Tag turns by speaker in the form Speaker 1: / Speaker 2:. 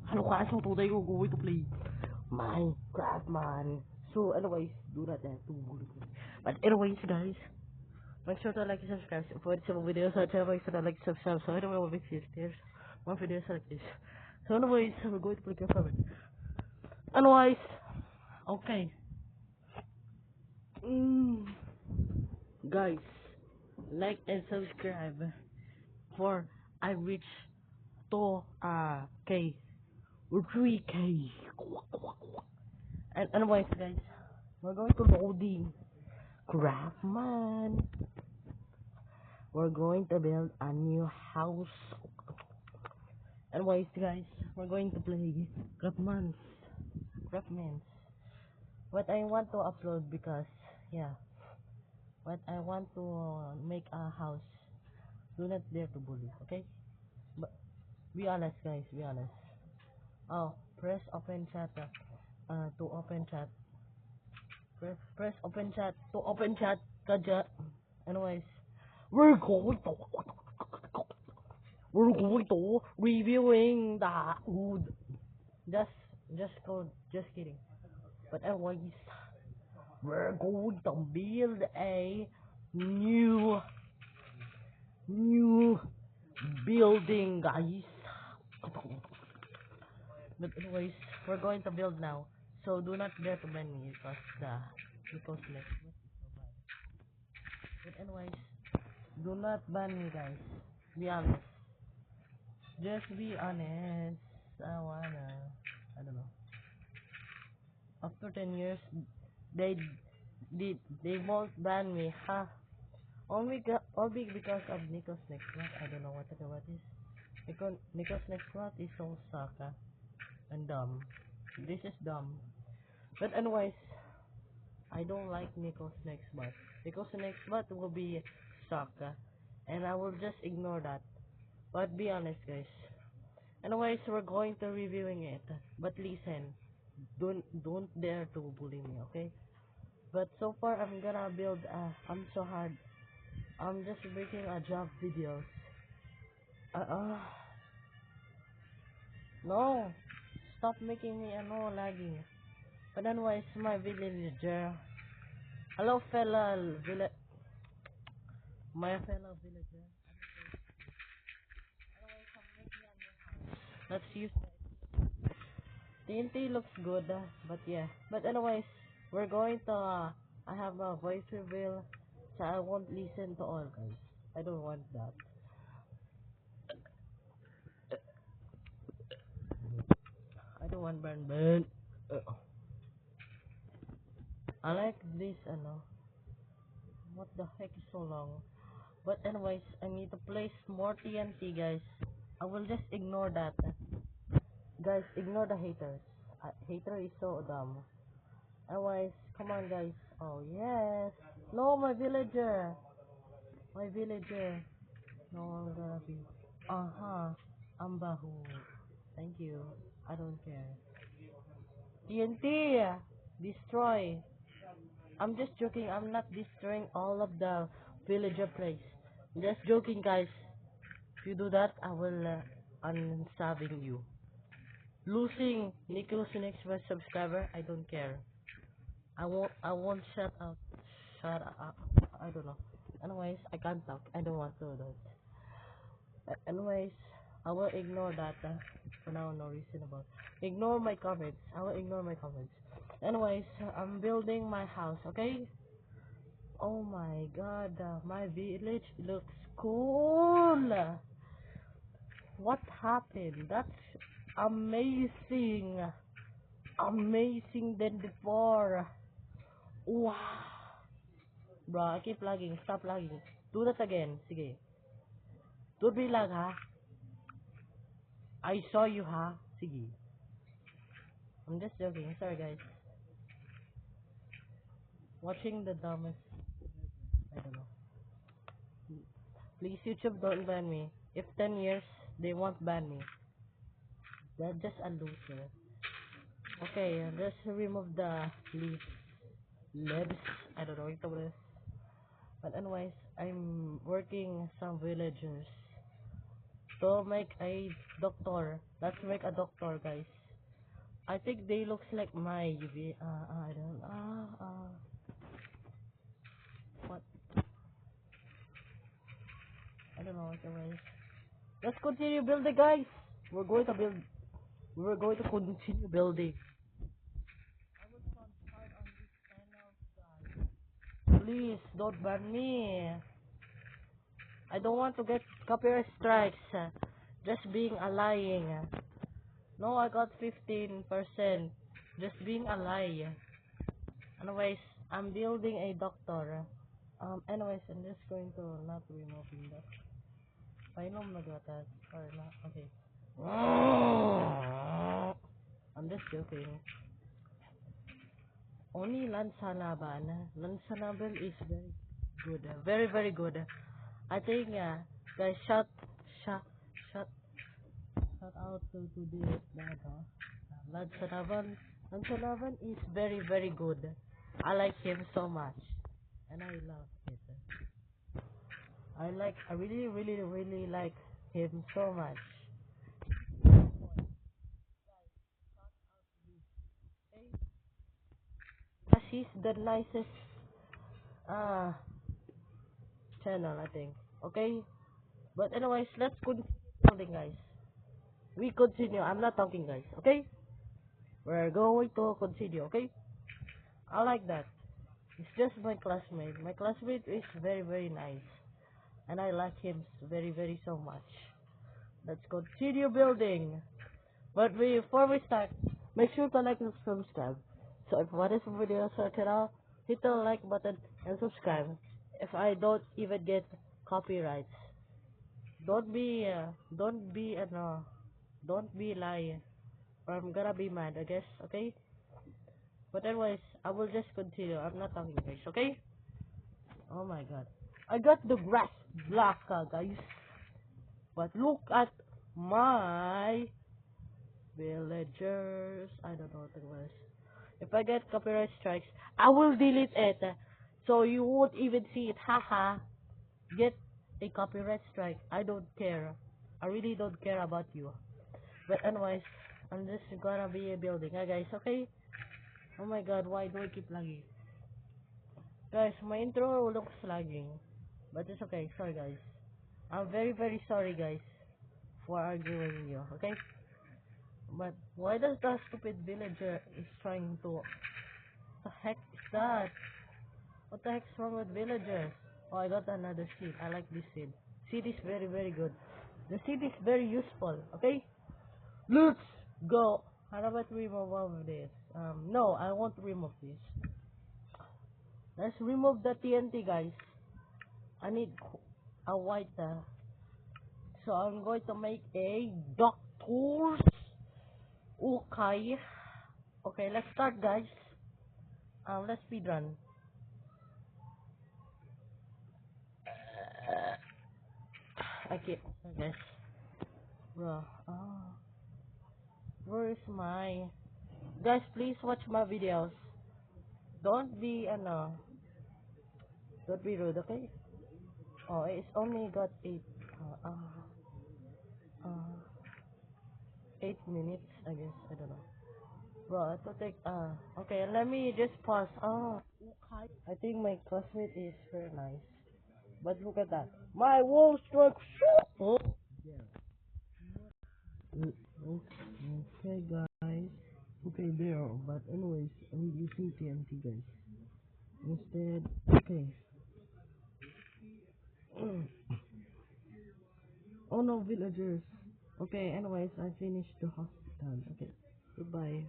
Speaker 1: Hello guys, so today we're going to play Minecraft, man. So anyways, do not have to bully me. But anyways guys, make sure to like and subscribe for some videos. So make sure to like and subscribe. So anyway, we'll make this one videos like this. So anyways, we're going to play Minecraft it. Anyways, okay. Guys, like and subscribe for I reach to K or 3K. And anyways guys, we're going to loading Craftman. We're going to build a new house. Anyways guys, we're going to play Craftman. What I want to upload because yeah, what I want to make a house. Do not dare to bully, okay? But be honest guys, be honest. Oh, press open chat to open chat. Press open chat to open chat. Kaja. Anyways, we're going to reviewing the wood. Just just kidding. But anyways, we're going to build a new building, guys. But anyways, we're going to build now. So do not dare to ban me because next. But anyways, do not ban me guys. Be honest. Just be honest. I don't know. After 10 years, they they won't ban me, huh? Only because of Nico's next one. I don't know what to do about this. Because Nico's next one is so sucker and dumb. This is dumb. But anyways, I don't like Nico's next bot. Because the next bot will be sucker. And I will just ignore that. But be honest guys. Anyways, we're going to reviewing it. But listen, don't dare to bully me, okay? But so far I'm gonna build I'm so hard. I'm just making a job videos. No. Stop making me lagging. But anyways, my villager. Hello my fellow villager. Let's use TNT looks good, but yeah. But anyways, we're going to I have a voice reveal, so I won't listen to all guys. I don't want that. I don't want burn. I like this, what the heck is so long? But anyways, I need to place more TNT, guys. I will just ignore that. Guys, ignore the haters. Hater is so dumb. Anyways, come on, guys. Oh yes. No, my villager. My villager. No, I'm gonna be. I'm Bahu. Thank you. I don't care. TNT. Destroy. I'm just joking. I'm not destroying all of the villager place. Just joking, guys. If you do that, I will unsaving you. Losing Nicholas next my subscriber, I don't care. I won't shut up. Shut up. I don't know. Anyways, I can't talk. I don't want to do that. Anyways, I will ignore that for now. No reason about. Ignore my comments. I will ignore my comments. Anyways, I'm building my house. Okay. Oh my god, my village looks cool. What happened? That's amazing. Amazing than before. Wow. Bro, I keep lagging. Stop lagging. Do that again. Sige. Don't be lag, ha? I saw you, ha? Sige. I'm just joking. Sorry, guys. Watching the dumbest. I don't know. Please, YouTube, don't ban me. If 10 years, they won't ban me. They're just a loser. Okay, let's remove the leaves. I don't know what it is. But anyways, I'm working some villagers to make a doctor Let's make a doctor, guys. I think they looks like my I don't what I don't know. Anyways, let's continue building, guys. We're going to build. We're going to continue building. Please don't ban me. I don't want to get copyright strikes. Just being a lying. No, I got 15%. Just being a lie. Anyways, I'm building a doctor. Anyways, I'm just going to not removing that. Painom naglatas or not? Okay. I'm just joking. Only Lansanaban. Lansanaban is very good. Very, very good. I think, guys, shout, shout out to this, Lansanaban. Lansanaban is very, very good. I like him so much. And I love it. I really, really, really like him so much. She's the nicest uh channel, I think. Okay, but anyways, let's continue building, guys. We continue. I'm not talking, guys. Okay, we're going to continue. Okay, I like that. It's just my classmate. My classmate is very, very nice, and I like him very, very so much. Let's continue building. But before we start, make sure to like and subscribe. So if what is the video so channel, hit the like button and subscribe. If I don't even get copyrights, don't be no, don't be lying, or I'm gonna be mad, I guess. Okay. But anyways, I will just continue. I'm not talking, guys. Okay. Oh my God, I got the grass block, guys. But look at my villagers. I don't know what it was. If I get copyright strikes, I will delete it. So you won't even see it. Haha. Get a copyright strike. I don't care. I really don't care about you. But anyways, I'm just gonna be building. Guys, okay? Oh my God, why do I keep lagging? Guys, my intro looks lagging. But it's okay. Sorry, guys. I'm very, very sorry, guys, for arguing with you. Okay? But why does the stupid villager is trying to... What the heck is that? What the heck's wrong with villagers? Oh, I got another seed. I like this seed. Seed is very, very good. The seed is very useful. Okay? Let's go. How about we remove all of this? No, I won't remove this. Let's remove the TNT, guys. I need a white. So I'm going to make a doctor's. Okay. Okay, let's start, guys. Let's speed run. Okay, guys. Bro, where is my... Guys, please watch my videos. Don't be, don't be rude, okay? Oh, it's only got uh, 8 minutes, I guess. I don't know. Bro, I have to take, okay, let me just pause. I think my classmate is very nice. But look at that. My wall struck. Oh. Okay, guys. Okay, there. But anyways, I'm using TNT, guys. Instead, okay. Oh no, villagers. Okay, anyways, I finished the hospital. Okay, goodbye.